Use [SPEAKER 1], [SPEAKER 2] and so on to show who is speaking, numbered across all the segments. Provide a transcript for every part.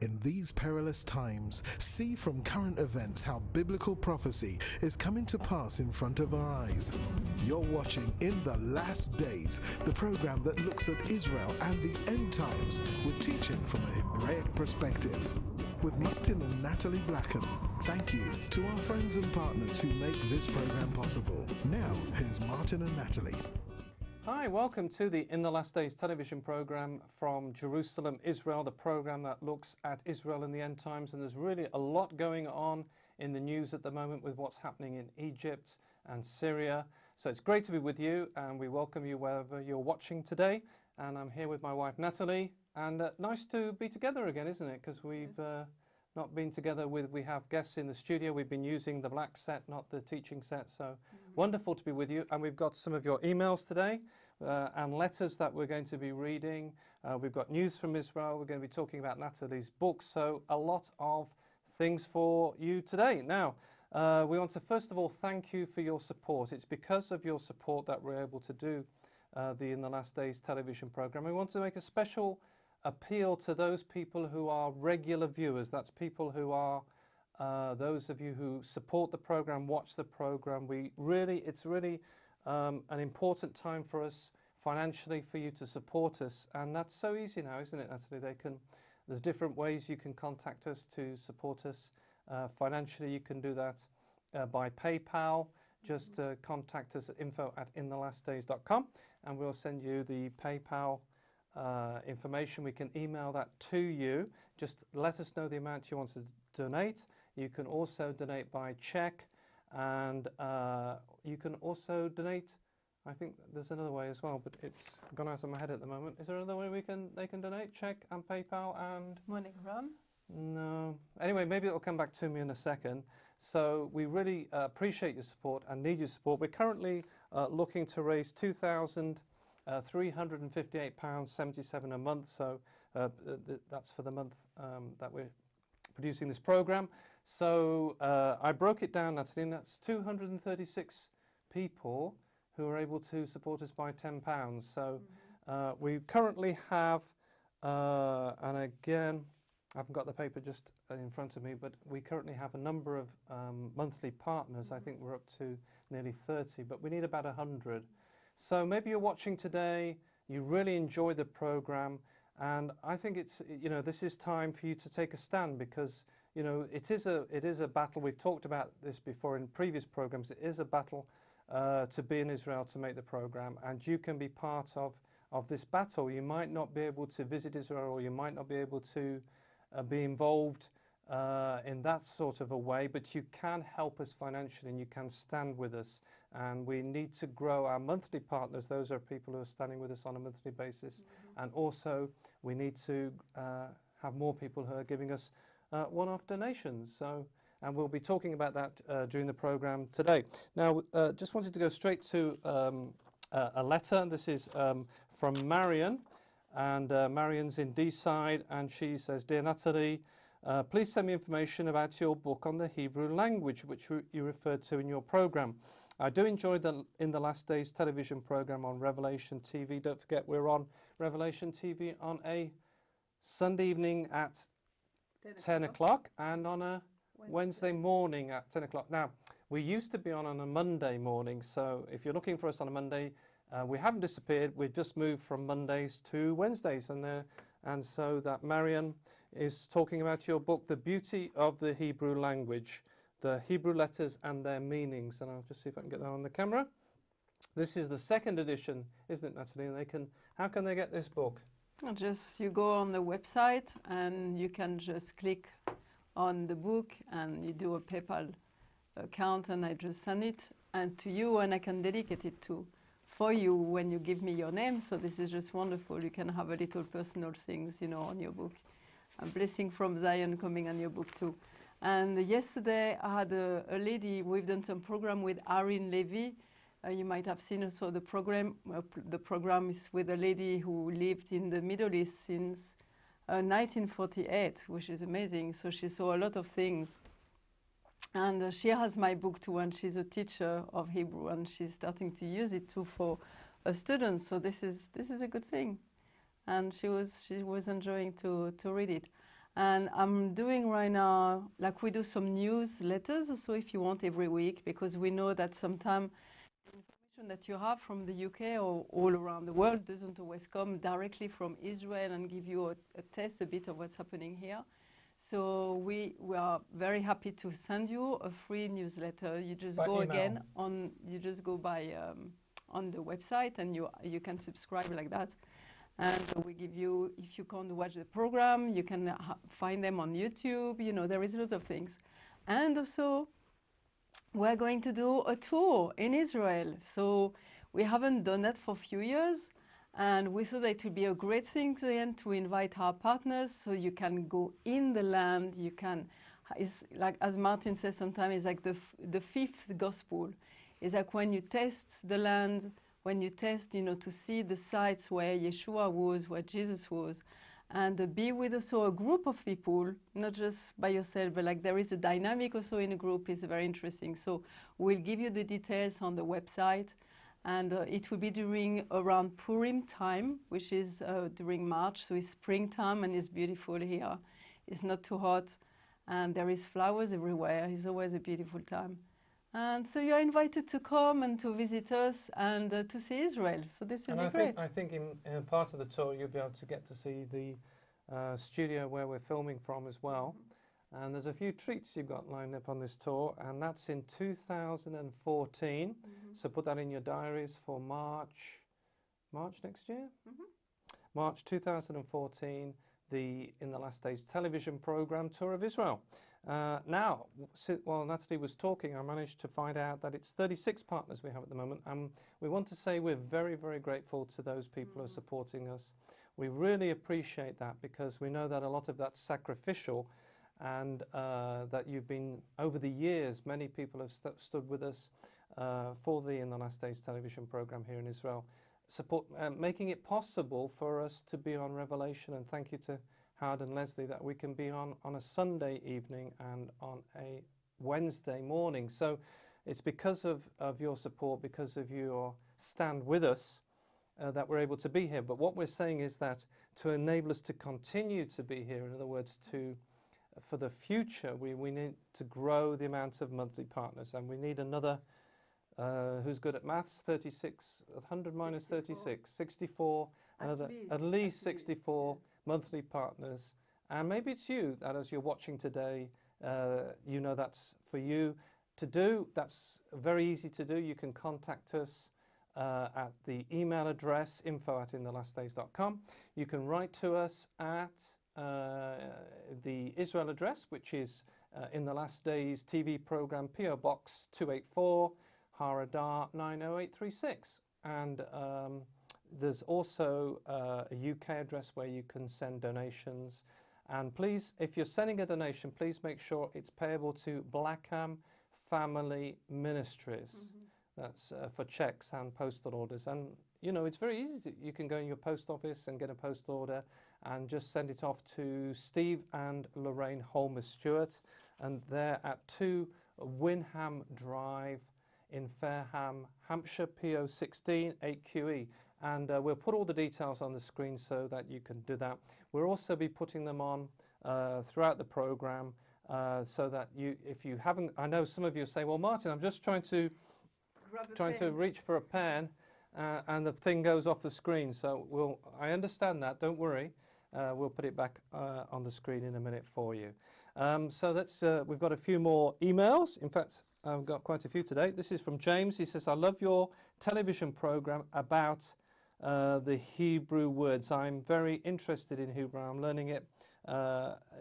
[SPEAKER 1] In these perilous times, see from current events how biblical prophecy is coming to pass in front of our eyes. You're watching In the Last Days, the program that looks at Israel and the end times with teaching from a Hebraic perspective. With Martin and Nathalie Blackham, thank you to our friends and partners who make this program possible. Now, here's Martin and Nathalie.
[SPEAKER 2] Hi, welcome to the In the Last Days television program from Jerusalem, Israel, the program that looks at Israel in the end times. And there's really a lot going on in the news at the moment with what's happening in Egypt and Syria. So it's great to be with you, and we welcome you wherever you're watching today. And I'm here with my wife Nathalie, and nice to be together again, isn't it? Because we've not been together we have guests in the studio. We've been using the black set, not the teaching set. So wonderful to be with you. And we've got some of your emails today and letters that we're going to be reading. We've got news from Israel. We're going to be talking about Nathalie's book. So a lot of things for you today. Now, we want to first of all thank you for your support. It's because of your support that we're able to do the In the Last Days television program. We want to make a special appeal to those people who are regular viewers. That's people who are those of you who support the program, watch the program. It's really an important time for us financially for you to support us, and that's so easy now, isn't it, Nathalie? There's different ways you can contact us to support us financially. You can do that by PayPal. Just contact us at info@inthelastdays.com, and we'll send you the PayPal information. We can email that to you. Just let us know the amount you want to donate. You can also donate by check, and you can also donate, I think there's another way as well, but it's gone out of my head at the moment. Is there another way they can donate? Check and PayPal and
[SPEAKER 3] MoneyGram?
[SPEAKER 2] No. Anyway, maybe it'll come back to me in a second. So we really appreciate your support and need your support. We're currently looking to raise £2,358.77 a month, so that's for the month that we're producing this program. So I broke it down, and that's 236 people who are able to support us by £10. So we currently have, and again, I haven't got the paper just in front of me, but we currently have a number of monthly partners. I think we're up to nearly 30, but we need about 100. So maybe you're watching today, you really enjoy the program, and I think it's, this is time for you to take a stand, because, it is a battle. We've talked about this before in previous programs. It is a battle to be in Israel to make the program, and you can be part of this battle. You might not be able to visit Israel, or you might not be able to be involved in that sort of a way, but you can help us financially and you can stand with us. And we need to grow our monthly partners. Those are people who are standing with us on a monthly basis. And also we need to have more people who are giving us one-off donations. And we'll be talking about that during the program today. Now, just wanted to go straight to a letter. This is from Marion. And Marion's in D-side, and she says, "Dear Nathalie, please send me information about your book on the Hebrew language, which you referred to in your program. I do enjoy the In the Last Days television program on Revelation TV. Don't forget, we're on Revelation TV on a Sunday evening at 10 o'clock and on a Wednesday morning at 10 o'clock. Now, we used to be on a Monday morning, so if you're looking for us on a Monday, we haven't disappeared. We've just moved from Mondays to Wednesdays, and so that Marian is talking about your book, The Beauty of the Hebrew Language, the Hebrew letters and their meanings. And I'll just see if I can get that on the camera. This is the second edition, isn't it, Nathalie? And how can they get this book?
[SPEAKER 3] You go on the website and you can just click on the book and you do a PayPal account, and I just send it to you, and I can dedicate it for you when you give me your name. So this is just wonderful. You can have a little personal things, on your book. A blessing from Zion coming on your book too. And yesterday I had a lady. We've done some program with Arin Levy. You might have seen also the program. The program is with a lady who lived in the Middle East since 1948, which is amazing. So she saw a lot of things. And she has my book too, and she's a teacher of Hebrew, and she's starting to use it too for students. So this is a good thing, and she was enjoying to read it. And I'm doing right now, like we do some newsletters also if you want every week, because we know that sometimes information that you have from the UK or all around the world doesn't always come directly from Israel and give you a taste a bit of what's happening here. So we are very happy to send you a free newsletter. You just
[SPEAKER 2] by
[SPEAKER 3] go
[SPEAKER 2] email.
[SPEAKER 3] again on, you just go by on the website and you can subscribe like that. And we give you, if you can't watch the program, you can find them on YouTube. You know, there is lots of things. And also, we're going to do a tour in Israel. So we haven't done that for a few years. And we thought it would be a great thing then to invite our partners so you can go in the land. You can, it's like, as Martin says sometimes, it's like the fifth gospel. It's like when you test the land, when you test, you know, to see the sites where Yeshua was, where Jesus was, and be with also a group of people, not just by yourself, but like there is a dynamic also in a group is very interesting. So we'll give you the details on the website, and it will be during around Purim time, which is during March, so it's springtime and it's beautiful here. It's not too hot, and there is flowers everywhere. It's always a beautiful time. And so you're invited to come and to visit us and to see Israel. So this will be great.
[SPEAKER 2] I think in part of the tour you'll be able to get to see the studio where we're filming from as well. And there's a few treats you've got lined up on this tour, and that's in 2014. So put that in your diaries for March next year? March 2014, the In the Last Days television program Tour of Israel. Now, while Nathalie was talking, I managed to find out that it's 36 partners we have at the moment, and we want to say we're very, very grateful to those people who are supporting us. We really appreciate that, because we know that a lot of that's sacrificial, and that you've been, over the years, many people have stood with us for the In the Last Days television program here in Israel, making it possible for us to be on Revelation, and thank you to Howard and Leslie that we can be on a Sunday evening and on a Wednesday morning. So it's because of your support, because of your stand with us, that we're able to be here. But what we're saying is that to enable us to continue to be here, in other words, for the future, we need to grow the amount of monthly partners, and we need another, who's good at maths, 36, 100 minus 36, 64, at least 64 monthly partners. And maybe it's you that, as you're watching today, you know that's for you to do. That's very easy to do. You can contact us at the email address info@inthelastdays.com. You can write to us at the Israel address, which is In the Last Days TV program, PO Box 284, Haradar 90836. And there's also a UK address where you can send donations. And please, if you're sending a donation, please make sure it's payable to Blackham Family Ministries. That's for checks and postal orders. And, you know, it's very easy. You can go in your post office and get a postal order and just send it off to Steve and Lorraine Holmes Stewart. And they're at 2 Winham Drive in Fareham, Hampshire, PO 16 8QE. And we'll put all the details on the screen so that you can do that. We'll also be putting them on throughout the program so that if you haven't, I know some of you say, well, Martin, I'm just trying to reach for a pen and the thing goes off the screen. So I understand that, don't worry. We'll put it back on the screen in a minute for you. So we've got a few more emails. In fact, I've got quite a few today. This is from James. He says, I love your television program about the Hebrew words. I'm very interested in Hebrew. I'm learning it.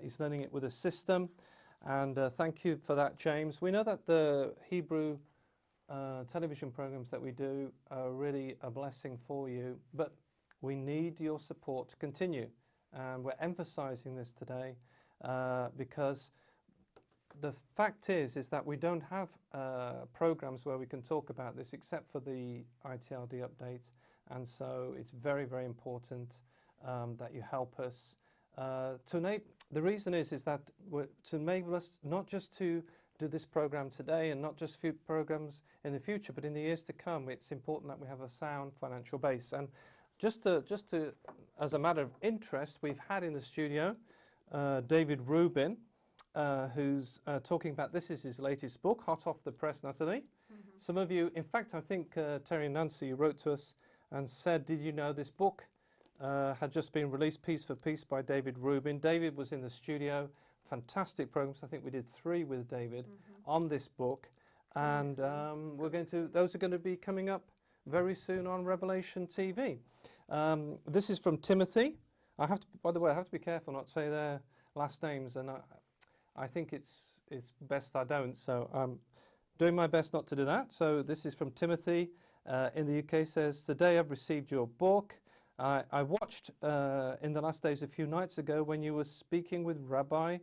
[SPEAKER 2] He's learning it with a system. And thank you for that, James. We know that the Hebrew television programs that we do are really a blessing for you, but we need your support to continue. And we're emphasizing this today because the fact is that we don't have programs where we can talk about this except for the ITLD update, and so it's very, very important that you help us. The reason is that to enable us not just to do this program today and not just few programs in the future, but in the years to come, it's important that we have a sound financial base. And just to as a matter of interest, we've had in the studio David Rubin, who's talking about, this is his latest book, hot off the press, Nathalie. Some of you, in fact, I think Terry and Nancy wrote to us and said, did you know this book had just been released, Piece for Piece by David Rubin. David was in the studio, fantastic programs. I think we did 3 with David on this book. And we're going to, those are going to be coming up very soon on Revelation TV. This is from Timothy. I have to, by the way, I have to be careful not to say their last names, and I think it's best I don't. So I'm doing my best not to do that. So this is from Timothy in the UK. Says, today I've received your book. I watched in the last days a few nights ago when you were speaking with Rabbi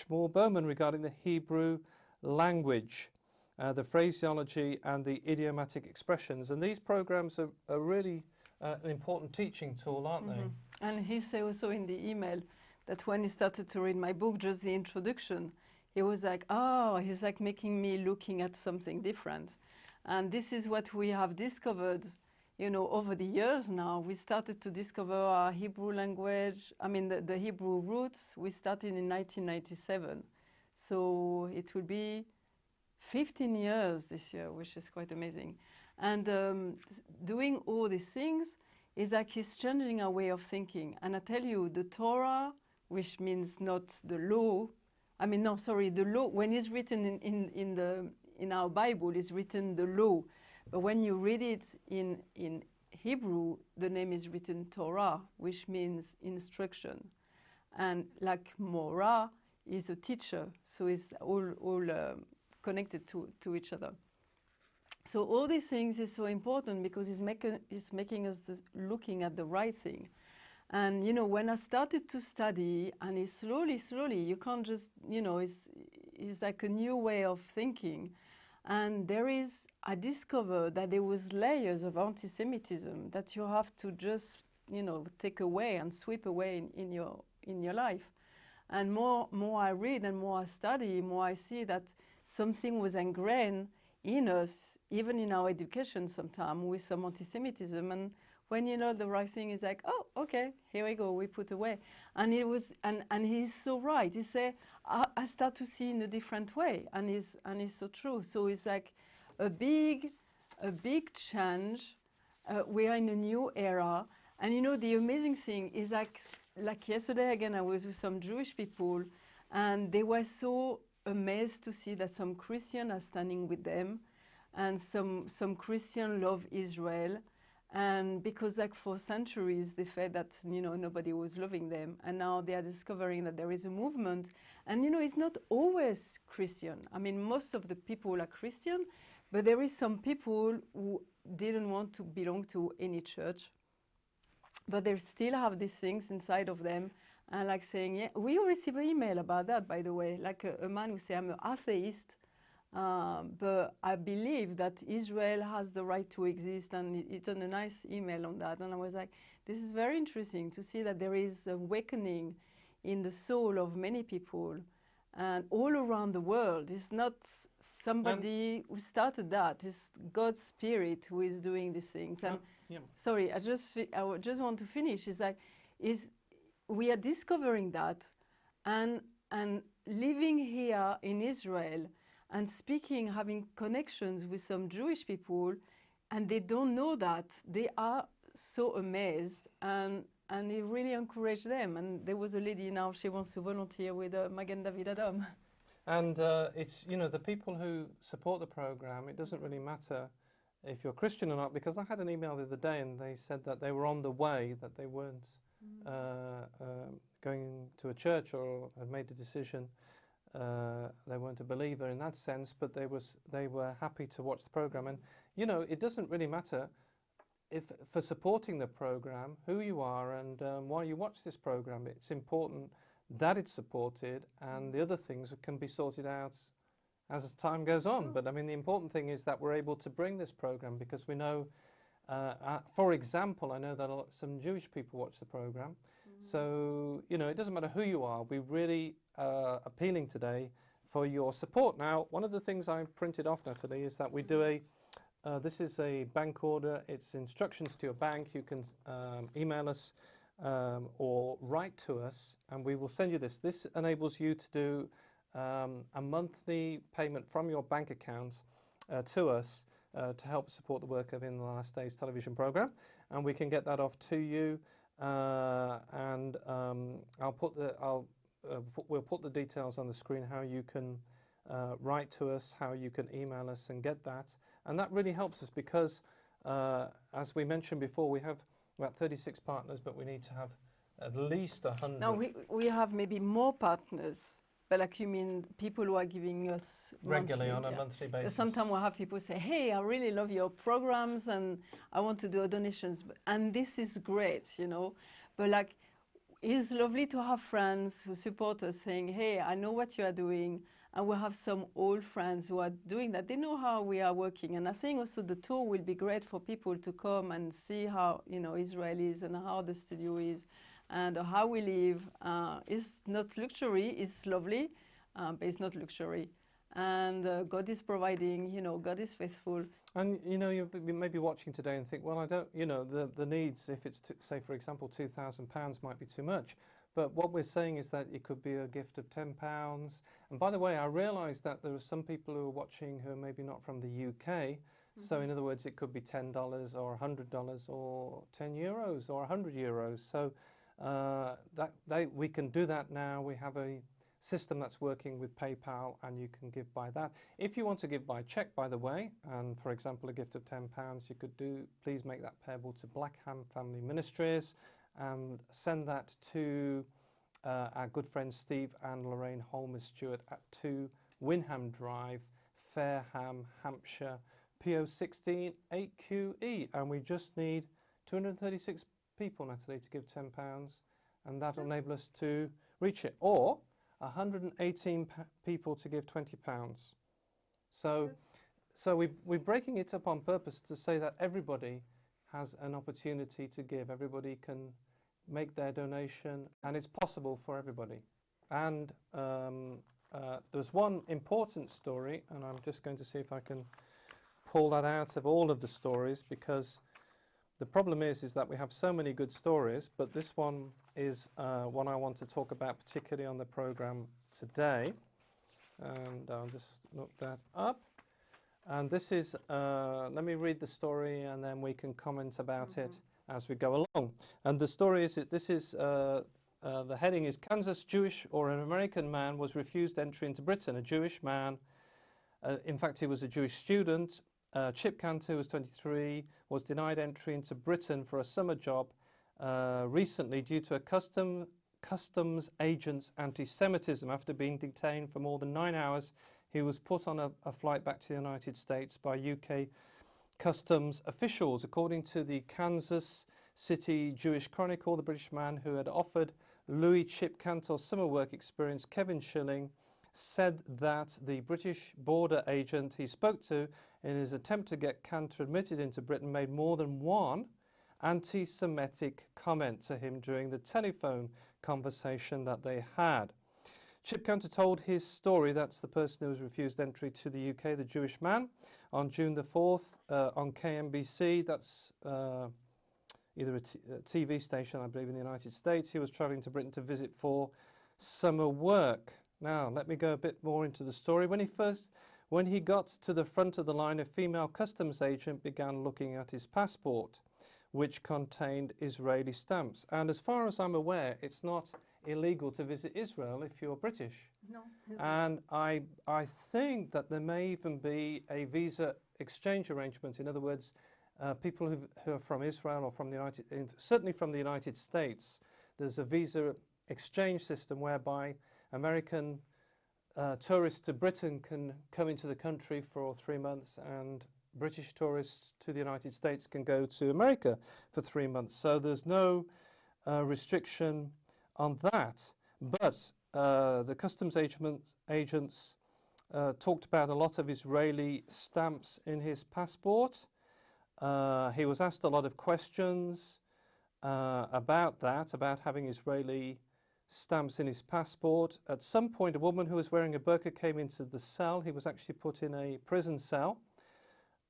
[SPEAKER 2] Shmuel Bowman regarding the Hebrew language, the phraseology and the idiomatic expressions. And these programs are really an important teaching tool, aren't they?
[SPEAKER 3] And he said also in the email that when he started to read my book, just the introduction, he was like, oh, he's like making me looking at something different. And this is what we have discovered, you know, over the years now. We started to discover our Hebrew language, I mean the Hebrew roots. We started in 1997. So it will be 15 years this year, which is quite amazing. And doing all these things is like he's changing our way of thinking. And I tell you, the Torah, which means not the law, I mean, no, sorry, the law, when it's written in our Bible, it's written the law. But when you read it in Hebrew, the name is written Torah, which means instruction. And like Morah is a teacher, so it's all connected to each other. So all these things is so important because it's making us looking at the right thing. And, you know, when I started to study, and it's slowly, you can't just, you know, it's like a new way of thinking. And I discovered that there was layers of anti-Semitism that you have to just, you know, take away and sweep away in your life. And more I read and more I study, more I see that something was ingrained in us, even in our education sometimes, with some anti-Semitism. And when you know the right thing is like, oh, okay, here we go, we put away. And it was, and he's so right. He said, I start to see in a different way, and it's so true. So it's like a big change. We are in a new era, and you know the amazing thing is like yesterday again, I was with some Jewish people, and they were so amazed to see that some Christians are standing with them, and some Christians love Israel. And because like for centuries they felt that, you know, nobody was loving them, and now they are discovering that there is a movement. And you know, it's not always Christian. I mean, most of the people are Christian, but there is some people who didn't want to belong to any church, but they still have these things inside of them, and like saying, yeah, we receive an email about that, by the way, like a man who said, I'm an atheist, but I believe that Israel has the right to exist, and it's a nice email on that. And I was like, this is very interesting to see that there is awakening in the soul of many people, and all around the world. It's not somebody who started that. It's God's Spirit who is doing these things. And sorry, I just want to finish. It's like, we are discovering that, and living here in Israel, and speaking, having connections with some Jewish people, and they don't know that. They are so amazed, and it really encouraged them. And there was a lady now, she wants to volunteer with Magen David Adom.
[SPEAKER 2] And it's, you know, the people who support the program, it doesn't really matter if you're Christian or not, because I had an email the other day and they said that they were on the way, that they weren't going to a church or had made a decision. They weren't a believer in that sense, but they were happy to watch the program. And you know, it doesn't really matter if for supporting the program who you are and why you watch this program. It's important that it's supported, and the other things can be sorted out as time goes on. But I mean, the important thing is that we're able to bring this program, because we know, for example, I know that some Jewish people watch the program. So, you know, it doesn't matter who you are. We really appealing today for your support. Now, one of the things I printed off, Nathalie, is that we do this is a bank order. It's instructions to your bank. You can email us or write to us, and we will send you this. This enables you to do a monthly payment from your bank account to us to help support the work of In the Last Days television program, and we can get that off to you. And we'll put the details on the screen how you can write to us, how you can email us and get that, and that really helps us because, as we mentioned before, we have about 36 partners, but we need to have at least 100.
[SPEAKER 3] Now we have maybe more partners, but like you mean people who are giving us
[SPEAKER 2] regularly
[SPEAKER 3] monthly,
[SPEAKER 2] on a monthly basis.
[SPEAKER 3] Sometimes we'll have people say, hey, I really love your programs and I want to do donations, and this is great, you know, but like it's lovely to have friends who support us saying, hey, I know what you are doing, and we have some old friends who are doing that. They know how we are working, and I think also the tour will be great for people to come and see how, you know, Israel is and how the studio is and how we live. It's not luxury, it's lovely, but it's not luxury. And God is providing, you know, God is faithful.
[SPEAKER 2] And, you know, you may be watching today and think, well, I don't, you know, the needs, if it's, say, for example, £2,000 might be too much. But what we're saying is that it could be a gift of £10. And by the way, I realise that there are some people who are watching who are maybe not from the UK. So in other words, it could be $10 or $100 or €10 or €100. So we can do that now. We have a system that's working with PayPal, and you can give by that. If you want to give by cheque, by the way, and for example a gift of £10, you could please make that payable to Blackham Family Ministries and send that to our good friends Steve and Lorraine Holmer Stewart at 2 Wynham Drive, Fareham, Hampshire, PO 16 8QE, and we just need 236 people, Natalie, to give £10, and that will enable us to reach it, or 118 people to give £20. So we're breaking it up on purpose to say that everybody has an opportunity to give. Everybody can make their donation, and it's possible for everybody. And there's one important story, and I'm just going to see if I can pull that out of all of the stories, because the problem is that we have so many good stories, but this one is one I want to talk about particularly on the program today. And I'll just look that up. And this is, let me read the story and then we can comment about it as we go along. And the story is, the heading is Kansas Jewish or an American man was refused entry into Britain. A Jewish man, in fact he was a Jewish student, Chip Cantor, was 23, was denied entry into Britain for a summer job recently due to a customs agent's anti-Semitism. After being detained for more than 9 hours, he was put on a flight back to the United States by UK customs officials. According to the Kansas City Jewish Chronicle, the British man who had offered Louis Chip Cantor summer work experience, Kevin Schilling, said that the British border agent he spoke to in his attempt to get Cantor admitted into Britain made more than one anti-Semitic comment to him during the telephone conversation that they had. Chip Cantor told his story, that's the person who was refused entry to the UK, the Jewish man, on June the 4th on KMBC. That's either a TV station, I believe, in the United States. He was travelling to Britain to visit for summer work. Now, let me go a bit more into the story. When he got to the front of the line, a female customs agent began looking at his passport, which contained Israeli stamps. And as far as I'm aware, it's not illegal to visit Israel if you're British.
[SPEAKER 3] No.
[SPEAKER 2] And I think that there may even be a visa exchange arrangement. In other words, people who are from Israel or from the certainly from the United States, there's a visa exchange system whereby American tourists to Britain can come into the country for 3 months, and British tourists to the United States can go to America for 3 months. So there's no restriction on that. But the customs agents talked about a lot of Israeli stamps in his passport. He was asked a lot of questions about that, about having Israeli stamps in his passport. At some point, a woman who was wearing a burqa came into the cell. He was actually put in a prison cell.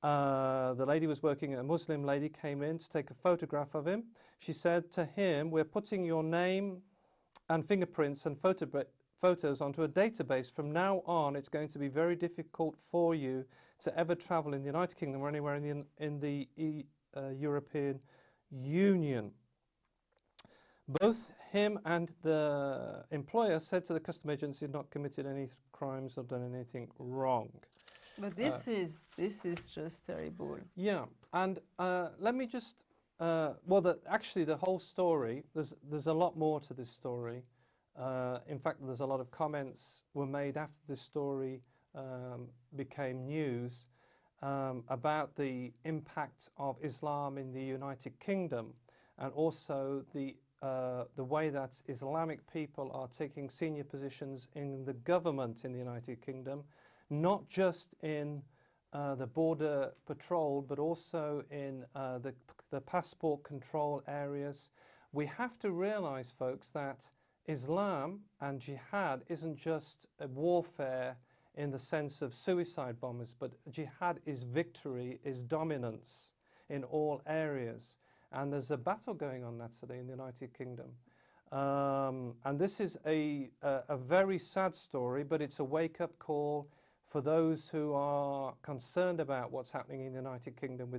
[SPEAKER 2] the lady was working, a Muslim lady came in to take a photograph of him. She said to him, "We're putting your name and fingerprints and photos onto a database. From now on, it's going to be very difficult for you to ever travel in the United Kingdom or anywhere in the European Union." Both him and the employer said to the custom agency he had not committed any crimes or done anything wrong.
[SPEAKER 3] But this is just terrible.
[SPEAKER 2] Yeah, and let me just actually the whole story. There's a lot more to this story. In fact, there's a lot of comments were made after this story became news about the impact of Islam in the United Kingdom, and also the way that Islamic people are taking senior positions in the government in the United Kingdom, not just in the border patrol, but also in the passport control areas. We have to realize, folks, that Islam and jihad isn't just a warfare in the sense of suicide bombers, but jihad is victory, is dominance in all areas. And there's a battle going on, Nathalie, in the United Kingdom. And this is a very sad story, but it's a wake-up call for those who are concerned about what's happening in the United Kingdom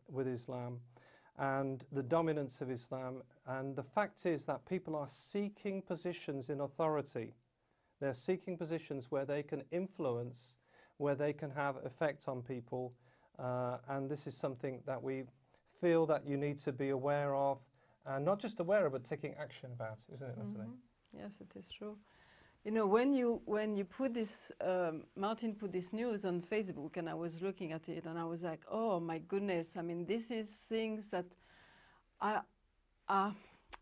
[SPEAKER 2] with Islam and the dominance of Islam. And the fact is that people are seeking positions in authority. They're seeking positions where they can influence, where they can have effect on people. And this is something that we feel that you need to be aware of, and not just aware of, but taking action about, isn't it, Nathalie?
[SPEAKER 3] Yes, it is true. You know, when you put this, Martin put this news on Facebook, and I was looking at it, and I was like, oh my goodness! I mean, this is things that I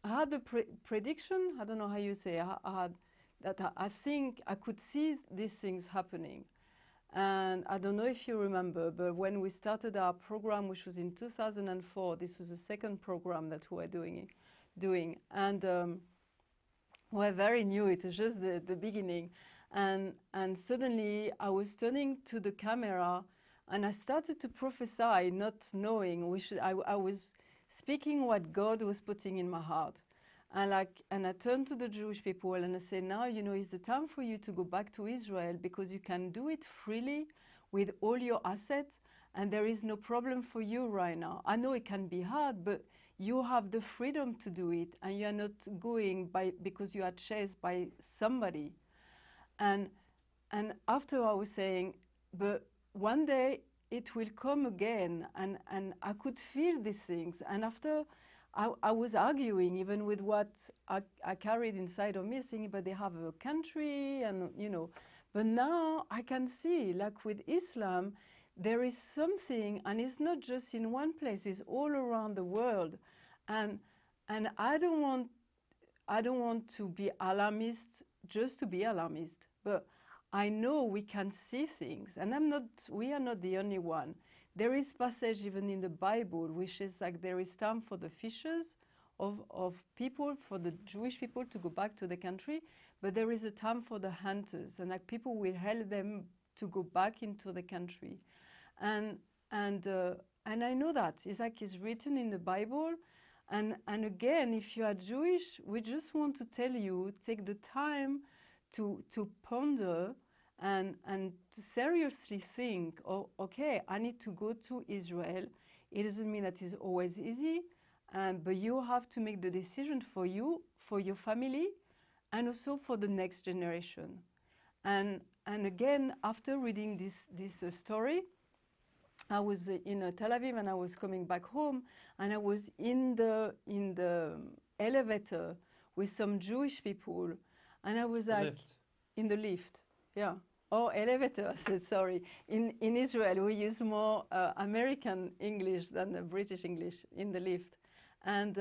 [SPEAKER 3] had a prediction. I don't know how you say. I had that. I think I could see these things happening. And I don't know if you remember, but when we started our program, which was in 2004, this was the second program that we were doing, and we're very new. It was just the beginning, and suddenly I was turning to the camera, and I started to prophesy, not knowing. I was speaking what God was putting in my heart. And I turned to the Jewish people and I said, now, you know, it's the time for you to go back to Israel, because you can do it freely with all your assets, and there is no problem for you right now. I know it can be hard, but you have the freedom to do it, and you are not going because you are chased by somebody. And after I was saying, but one day it will come again, and I could feel these things. And after I was arguing even with what I carried inside of me, saying, but they have a country, and you know. But now I can see, like with Islam, there is something, and it's not just in one place; it's all around the world. And I don't want to be alarmist just to be alarmist, but I know we can see things, and we are not the only one. There is passage even in the Bible which is like there is time for the fishers of people, for the Jewish people to go back to the country, but there is a time for the hunters, and like people will help them to go back into the country. And I know that it's like it's written in the Bible. And again, if you are Jewish, we just want to tell you, take the time to ponder and to seriously think, oh, okay, I need to go to Israel. It doesn't mean that it's always easy, but you have to make the decision for you, for your family, and also for the next generation. And again, after reading this story, I was in Tel Aviv, and I was coming back home, and I was in the elevator with some Jewish people, and I was like, in the lift, yeah. Oh, elevator, I said, sorry. In Israel, we use more American English than British English in the lift. And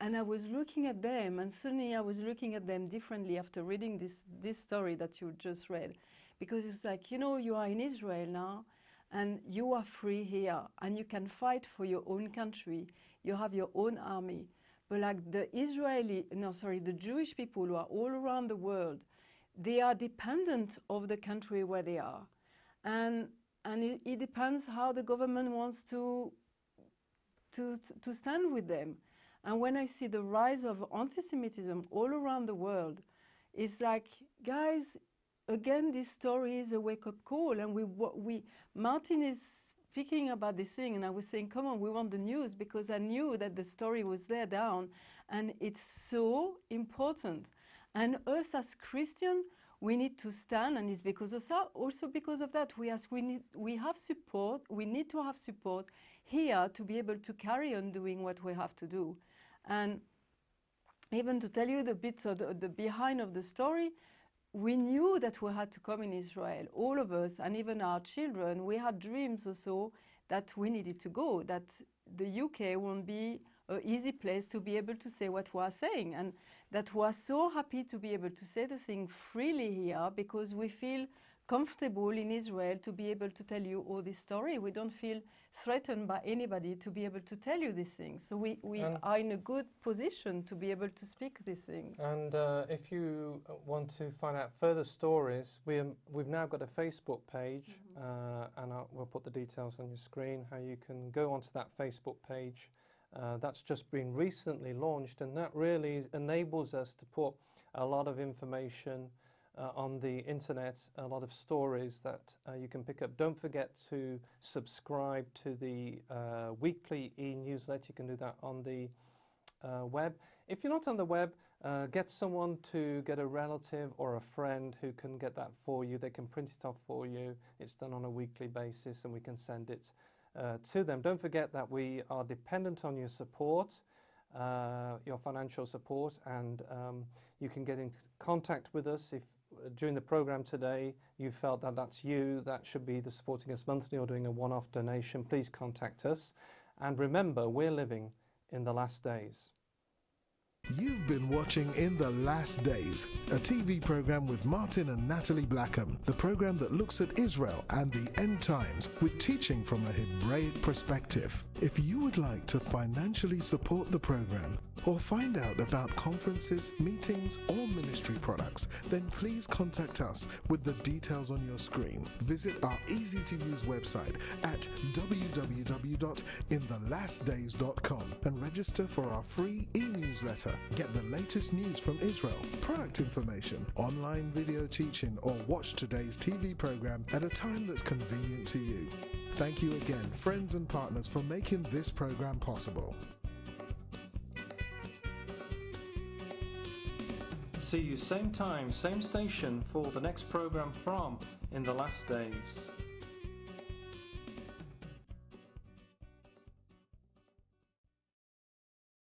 [SPEAKER 3] I was looking at them, and suddenly I was looking at them differently after reading this story that you just read. Because it's like, you know, you are in Israel now, and you are free here, and you can fight for your own country. You have your own army. But like the Jewish people who are all around the world, they are dependent of the country where they are. And it depends how the government wants to stand with them. And when I see the rise of anti-Semitism all around the world, it's like, guys, again, this story is a wake-up call. And Martin is speaking about this thing, and I was saying, come on, we want the news, because I knew that the story was there down, and it's so important. And us as Christians, we need to stand, and it's because of that, also because of that, we have support. We need to have support here to be able to carry on doing what we have to do. And even to tell you the bits of the behind of the story, we knew that we had to come in Israel, all of us, and even our children. We had dreams also that we needed to go, that the UK won't be an easy place to be able to say what we are saying, and that we are so happy to be able to say the thing freely here, because we feel comfortable in Israel to be able to tell you all this story. We don't feel threatened by anybody to be able to tell you these things. So we are in a good position to be able to speak these things.
[SPEAKER 2] And if you want to find out further stories, we've now got a Facebook page, and we'll put the details on your screen, how you can go onto that Facebook page. That's just been recently launched, and that really enables us to put a lot of information on the internet, a lot of stories that you can pick up. Don't forget to subscribe to the weekly e-newsletter. You can do that on the web. If you're not on the web, get someone to get a relative or a friend who can get that for you. They can print it off for you. It's done on a weekly basis, and we can send it to them. Don't forget that we are dependent on your support, your financial support, and you can get in contact with us if during the program today you felt that that's you that should be the supporting us monthly or doing a one-off donation. Please contact us, and remember, we're living in the last days.
[SPEAKER 1] You've been watching In the Last Days, a TV program with Martin and Nathalie Blackham, the program that looks at Israel and the end times with teaching from a Hebraic perspective. If you would like to financially support the program or find out about conferences, meetings or ministry products, then please contact us with the details on your screen. Visit our easy-to-use website at www.inthelastdays.com and register for our free e-newsletter. Get the latest news from Israel, product information, online video teaching, or watch today's TV program at a time that's convenient to you. Thank you again, friends and partners, for making this program possible.
[SPEAKER 2] See you same time, same station for the next program from In the Last Days.